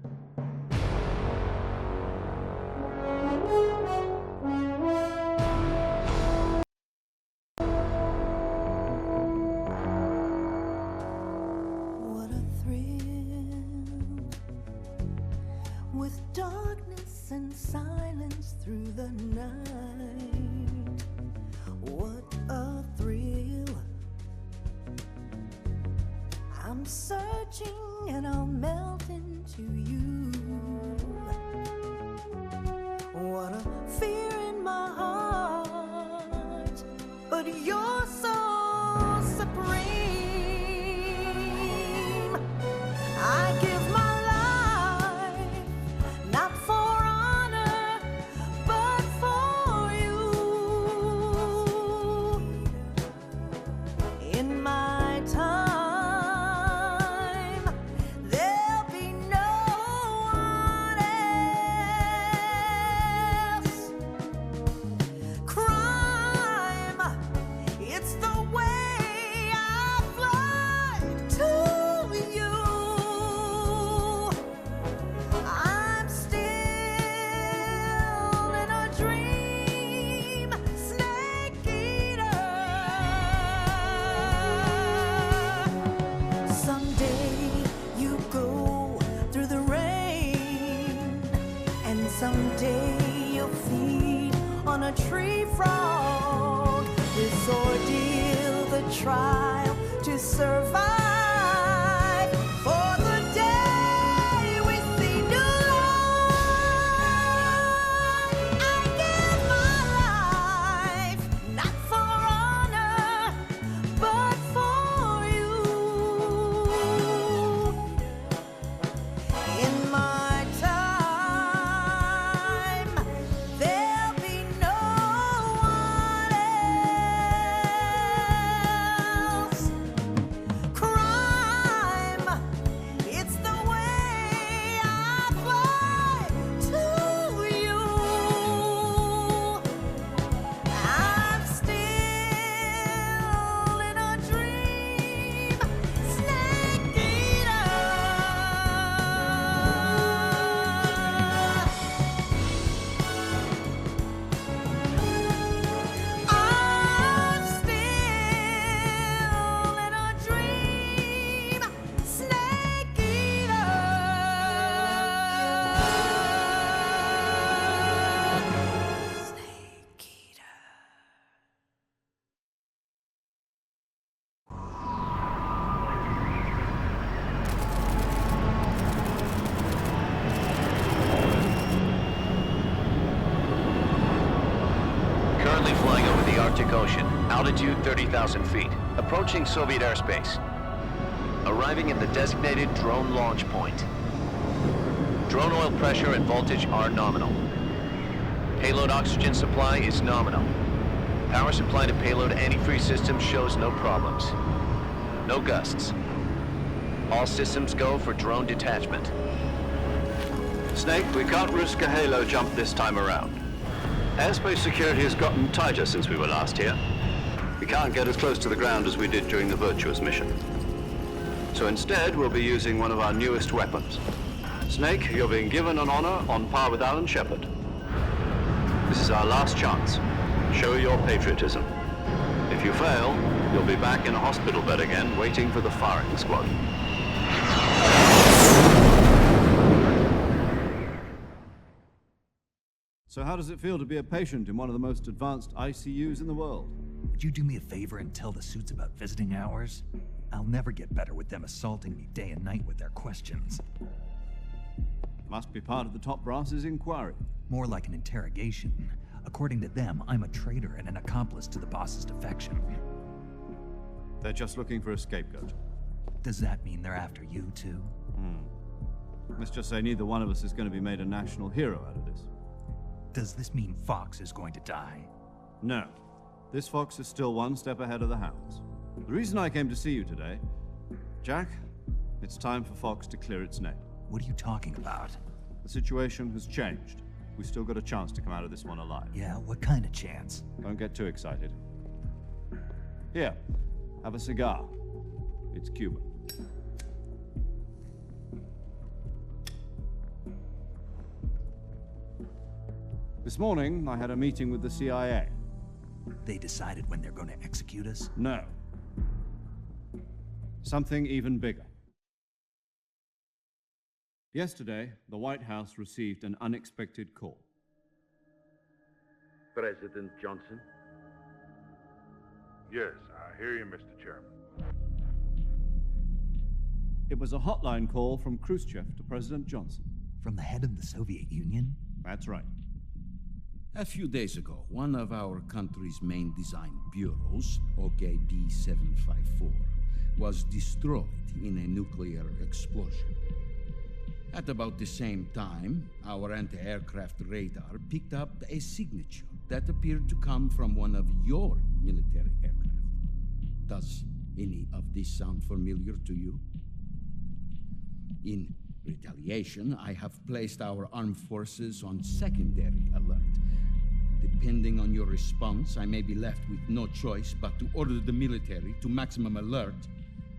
What a thrill, with darkness and silence through the night. What a thrill. I'm searching and I'll melt into you. What a fear in my heart, but you're so supreme. I give my life, not for honor, but for you. In my time, there'll be no one else. Crime, it's the way I fly to you. I'm still in a dream, snake eater. Someday you go through the rain, and someday you'll feed on a tree frog. This ordeal, the trial to survive, for the day we see new light. I give my life, not for honor, but for you. In my time, there'll be no one else. Crime, it's the way I fly to you. I'm still in a dream, snake eater. I'm still in a dream, snake eater. Snake eater. Currently flying over the Arctic Ocean, altitude 30,000 feet, approaching Soviet airspace. Arriving at the designated drone launch point. Drone oil pressure and voltage are nominal. Payload oxygen supply is nominal. Power supply to payload antifreeze system shows no problems. No gusts. All systems go for drone detachment. Snake, we can't risk a halo jump this time around. Airspace security has gotten tighter since we were last here. We can't get as close to the ground as we did during the Virtuous mission. So instead, we'll be using one of our newest weapons. Snake, you're being given an honor on par with Alan Shepard. This is our last chance. Show your patriotism. If you fail, you'll be back in a hospital bed again, waiting for the firing squad. So how does it feel to be a patient in one of the most advanced ICUs in the world? Would you do me a favor and tell the suits about visiting hours? I'll never get better with them assaulting me day and night with their questions. Must be part of the top brass's inquiry. More like an interrogation. According to them, I'm a traitor and an accomplice to the boss's defection. They're just looking for a scapegoat. Does that mean they're after you too? Let's just say neither one of us is going to be made a national hero out of this. Does this mean Fox is going to die? No. This fox is still one step ahead of the hounds. The reason I came to see you today, Jack, it's time for Fox to clear its name. What are you talking about? The situation has changed. We've still got a chance to come out of this one alive. Yeah, what kind of chance? Don't get too excited. Here, have a cigar. It's Cuban. This morning, I had a meeting with the CIA. They decided when they're going to execute us? No. Something even bigger. Yesterday, the White House received an unexpected call. President Johnson? Yes, I hear you, Mr. Chairman. It was a hotline call from Khrushchev to President Johnson. From the head of the Soviet Union? That's right. A few days ago, one of our country's main design bureaus, OKB 754, was destroyed in a nuclear explosion. At about the same time, our anti-aircraft radar picked up a signature that appeared to come from one of your military aircraft. Does any of this sound familiar to you? In retaliation, I have placed our armed forces on secondary alert. Depending on your response, I may be left with no choice but to order the military to maximum alert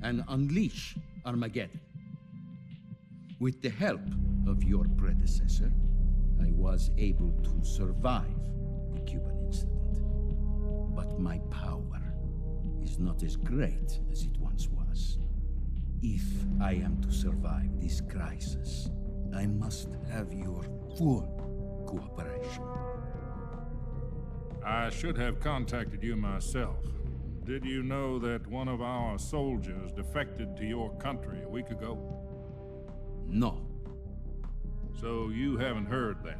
and unleash Armageddon. With the help of your predecessor, I was able to survive the Cuban incident. But my power is not as great as it once was. If I am to survive this crisis, I must have your full cooperation. I should have contacted you myself. Did you know that one of our soldiers defected to your country a week ago? No. So you haven't heard then.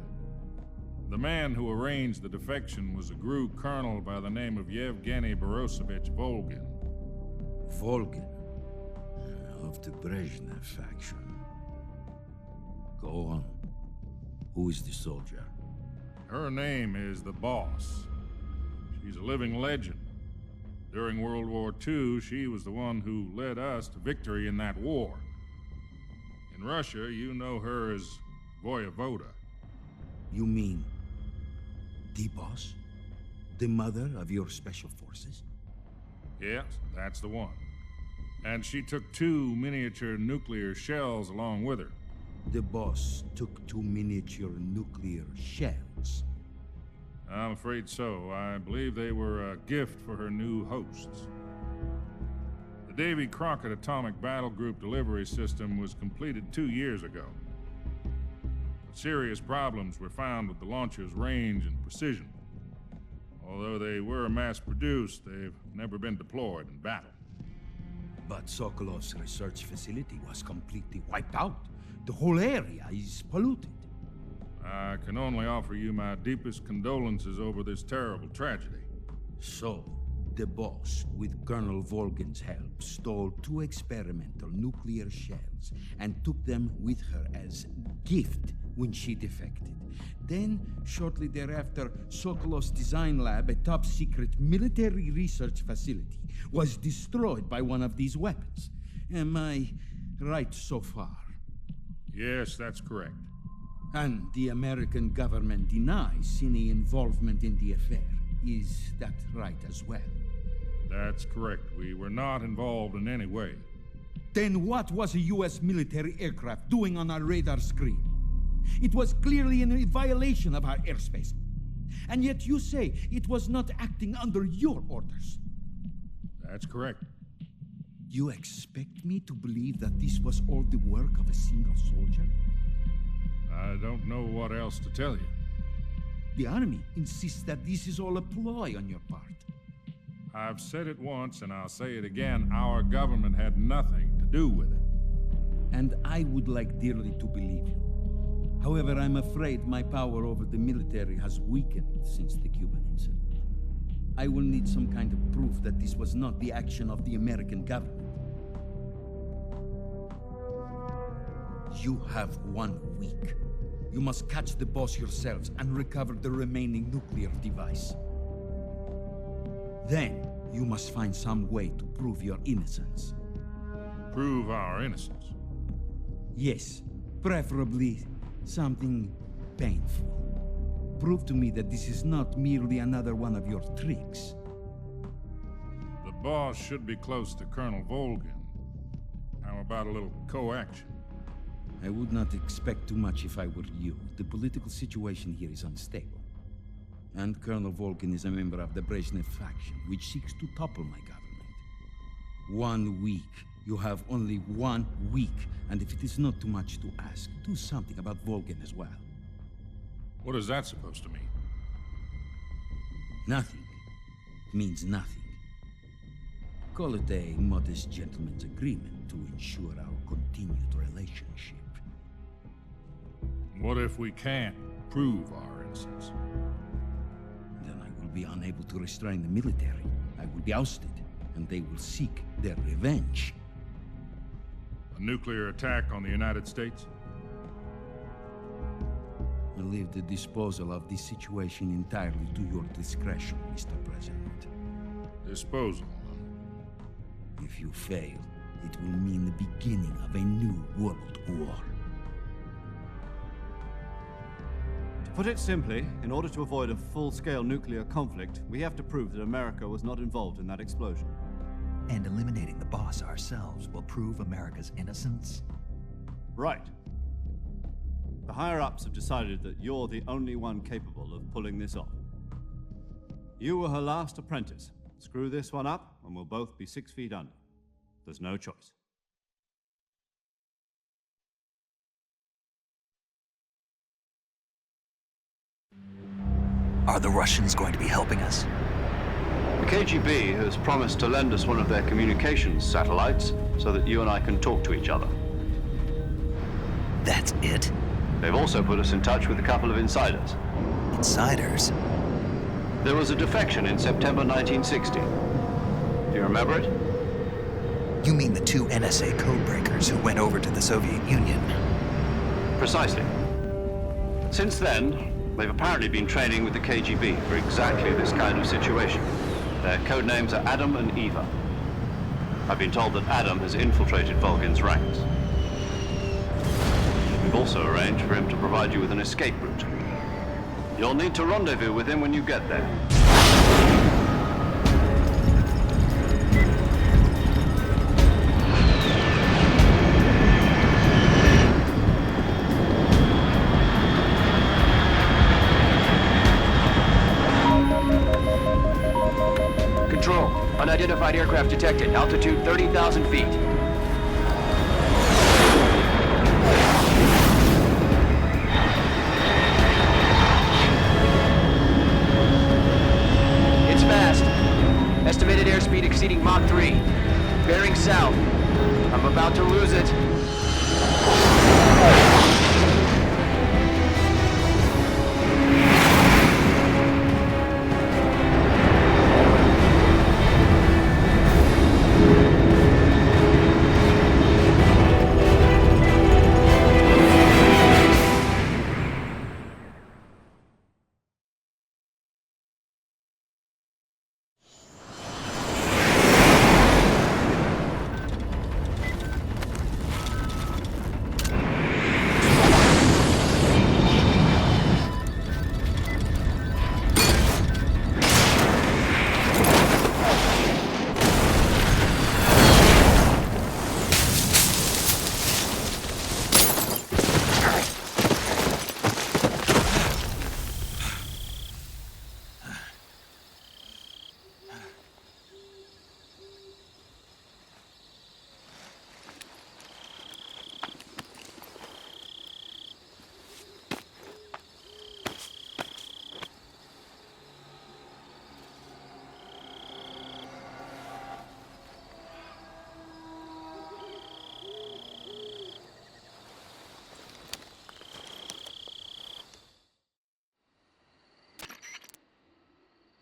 The man who arranged the defection was a GRU colonel by the name of Yevgeny Borosovich Volgin. Volgin, of the Brezhnev faction. Go on. Who is the soldier? Her name is the Boss. She's a living legend. During World War II, she was the one who led us to victory in that war. In Russia, you know her as Voyevoda. You mean the boss? The mother of your special forces? Yes, that's the one. And she took 2 miniature nuclear shells along with her. The boss took 2 miniature nuclear shells. I'm afraid so. I believe they were a gift for her new hosts. The Davy Crockett Atomic Battle Group delivery system was completed 2 years ago. But serious problems were found with the launcher's range and precision. Although they were mass-produced, they've never been deployed in battle. But Sokolov's research facility was completely wiped out. The whole area is polluted. I can only offer you my deepest condolences over this terrible tragedy. So, the boss, with Colonel Volgin's help, stole 2 experimental nuclear shells and took them with her as gift when she defected. Then, shortly thereafter, Sokolov's design lab, a top-secret military research facility, was destroyed by one of these weapons. Am I right so far? Yes, that's correct. And the American government denies any involvement in the affair. Is that right as well? That's correct. We were not involved in any way. Then what was a U.S. military aircraft doing on our radar screen? It was clearly in a violation of our airspace. And yet you say it was not acting under your orders. That's correct. You expect me to believe that this was all the work of a single soldier? I don't know what else to tell you. The army insists that this is all a ploy on your part. I've said it once, and I'll say it again. Our government had nothing to do with it. And I would like dearly to believe you. However, I'm afraid my power over the military has weakened since the Cuban incident. I will need some kind of proof that this was not the action of the American government. You have 1 week. You must catch the boss yourselves and recover the remaining nuclear device. Then, you must find some way to prove your innocence. Prove our innocence. Yes, preferably something painful. Prove to me that this is not merely another one of your tricks. The boss should be close to Colonel Volgin. How about a little co-action? I would not expect too much if I were you. The political situation here is unstable. And Colonel Volkin is a member of the Brezhnev faction, which seeks to topple my government. 1 week. You have only 1 week. And if it is not too much to ask, do something about Volkin as well. What is that supposed to mean? Nothing. Means nothing. Call it a modest gentleman's agreement to ensure our continued relationship. What if we can't prove our innocence? Then I will be unable to restrain the military. I will be ousted, and they will seek their revenge. A nuclear attack on the United States? I leave the disposal of this situation entirely to your discretion, Mr. President. Disposal. If you fail, it will mean the beginning of a new world war. To put it simply, in order to avoid a full-scale nuclear conflict, we have to prove that America was not involved in that explosion. And eliminating the boss ourselves will prove America's innocence? Right. The higher-ups have decided that you're the only one capable of pulling this off. You were her last apprentice. Screw this one up, and we'll both be 6 feet under. There's no choice. Are the Russians going to be helping us? The KGB has promised to lend us one of their communications satellites so that you and I can talk to each other. That's it? They've also put us in touch with a couple of insiders. Insiders? There was a defection in September 1960. Do you remember it? You mean the 2 NSA codebreakers who went over to the Soviet Union? Precisely. Since then, they've apparently been training with the KGB for exactly this kind of situation. Their code names are Adam and Eva. I've been told that Adam has infiltrated Volgin's ranks. We've also arranged for him to provide you with an escape route. You'll need to rendezvous with him when you get there. Control, unidentified aircraft detected. Altitude 30,000 feet. It's fast. Estimated airspeed exceeding Mach 3. Bearing south. I'm about to lose it.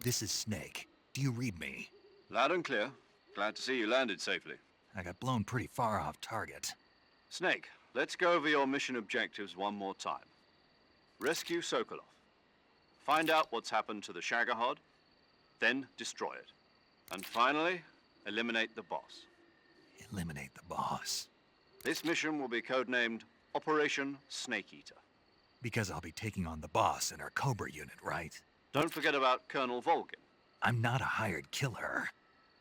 This is Snake. Do you read me? Loud and clear. Glad to see you landed safely. I got blown pretty far off target. Snake, let's go over your mission objectives one more time. Rescue Sokolov. Find out what's happened to the Shagohod, then destroy it. And finally, eliminate the boss. Eliminate the boss. This mission will be codenamed Operation Snake Eater. Because I'll be taking on the boss in our Cobra unit, right? Don't forget about Colonel Volgin. I'm not a hired killer.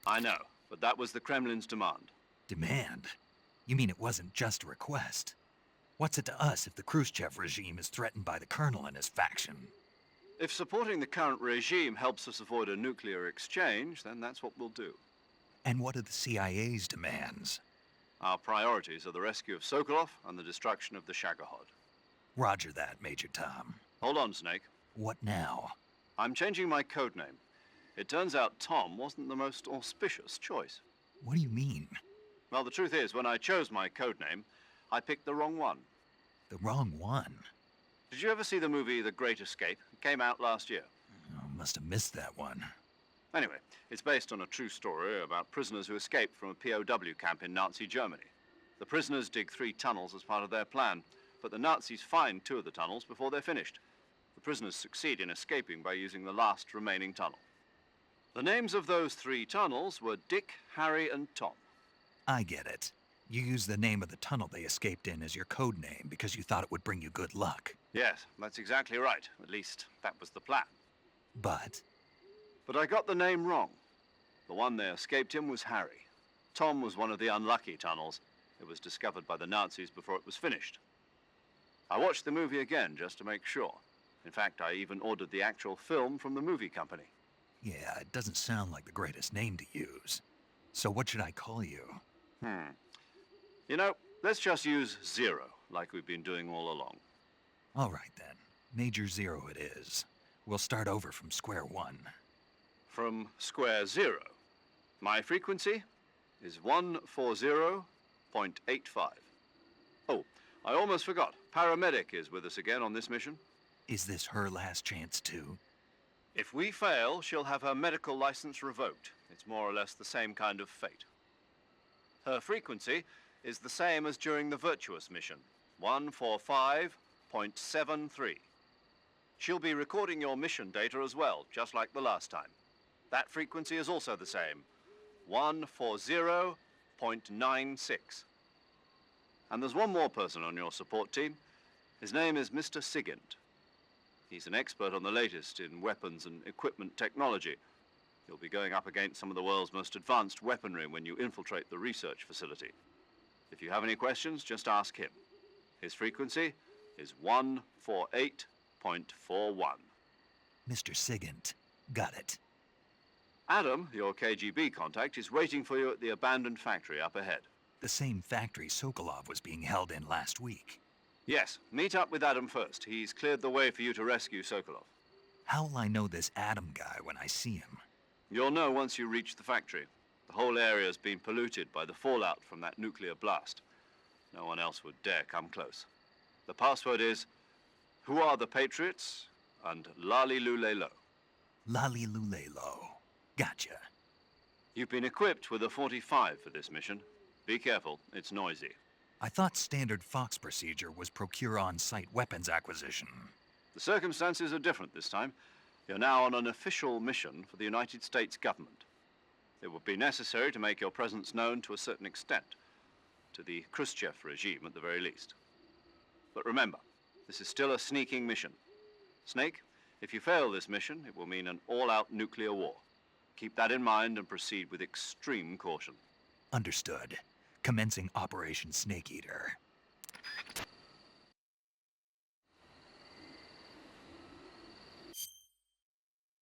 I know, but that was the Kremlin's demand. Demand? You mean it wasn't just a request? What's it to us if the Khrushchev regime is threatened by the Colonel and his faction? If supporting the current regime helps us avoid a nuclear exchange, then that's what we'll do. And what are the CIA's demands? Our priorities are the rescue of Sokolov and the destruction of the Shagohod. Roger that, Major Tom. Hold on, Snake. What now? I'm changing my codename. It turns out Tom wasn't the most auspicious choice. What do you mean? Well, the truth is, when I chose my codename, I picked the wrong one. The wrong one? Did you ever see the movie The Great Escape? It came out last year. Oh, must have missed that one. Anyway, it's based on a true story about prisoners who escaped from a POW camp in Nazi Germany. The prisoners dig 3 tunnels as part of their plan, but the Nazis find 2 of the tunnels before they're finished. The prisoners succeed in escaping by using the last remaining tunnel. The names of those 3 tunnels were Dick, Harry, and Tom. I get it. You used the name of the tunnel they escaped in as your code name because you thought it would bring you good luck. Yes, that's exactly right. At least, that was the plan. But But I got the name wrong. The one they escaped in was Harry. Tom was one of the unlucky tunnels. It was discovered by the Nazis before it was finished. I watched the movie again just to make sure. In fact, I even ordered the actual film from the movie company. yeah, it doesn't sound like the greatest name to use. So what should I call you? You know, let's just use Zero, like we've been doing all along. All right then. Major Zero it is. We'll start over from square one. From square 0. My frequency is 140.85. Oh, I almost forgot. Paramedic is with us again on this mission. Is this her last chance too? If we fail, she'll have her medical license revoked. It's more or less the same kind of fate. Her frequency is the same as during the Virtuous mission, 145.73. She'll be recording your mission data as well, just like the last time. That frequency is also the same, 140.96. And there's one more person on your support team. His name is Mr. Sigint. He's an expert on the latest in weapons and equipment technology. You'll be going up against some of the world's most advanced weaponry when you infiltrate the research facility. If you have any questions, just ask him. His frequency is 148.41. Mr. Sigint. Got it. Adam, your KGB contact, is waiting for you at the abandoned factory up ahead. The same factory Sokolov was being held in last week. Yes, meet up with Adam first. He's cleared the way for you to rescue Sokolov. How will I know this Adam guy when I see him? You'll know once you reach the factory. The whole area's been polluted by the fallout from that nuclear blast. No one else would dare come close. The password is, "Who are the Patriots?" and "Lali Lulelo." Lali Lulelo. Gotcha. You've been equipped with a 45 for this mission. Be careful, it's noisy. I thought standard Fox procedure was procure on-site weapons acquisition. The circumstances are different this time. You're now on an official mission for the United States government. It would be necessary to make your presence known to a certain extent, to the Khrushchev regime at the very least. But remember, this is still a sneaking mission. Snake, if you fail this mission, it will mean an all-out nuclear war. Keep that in mind and proceed with extreme caution. Understood. Commencing Operation Snake Eater.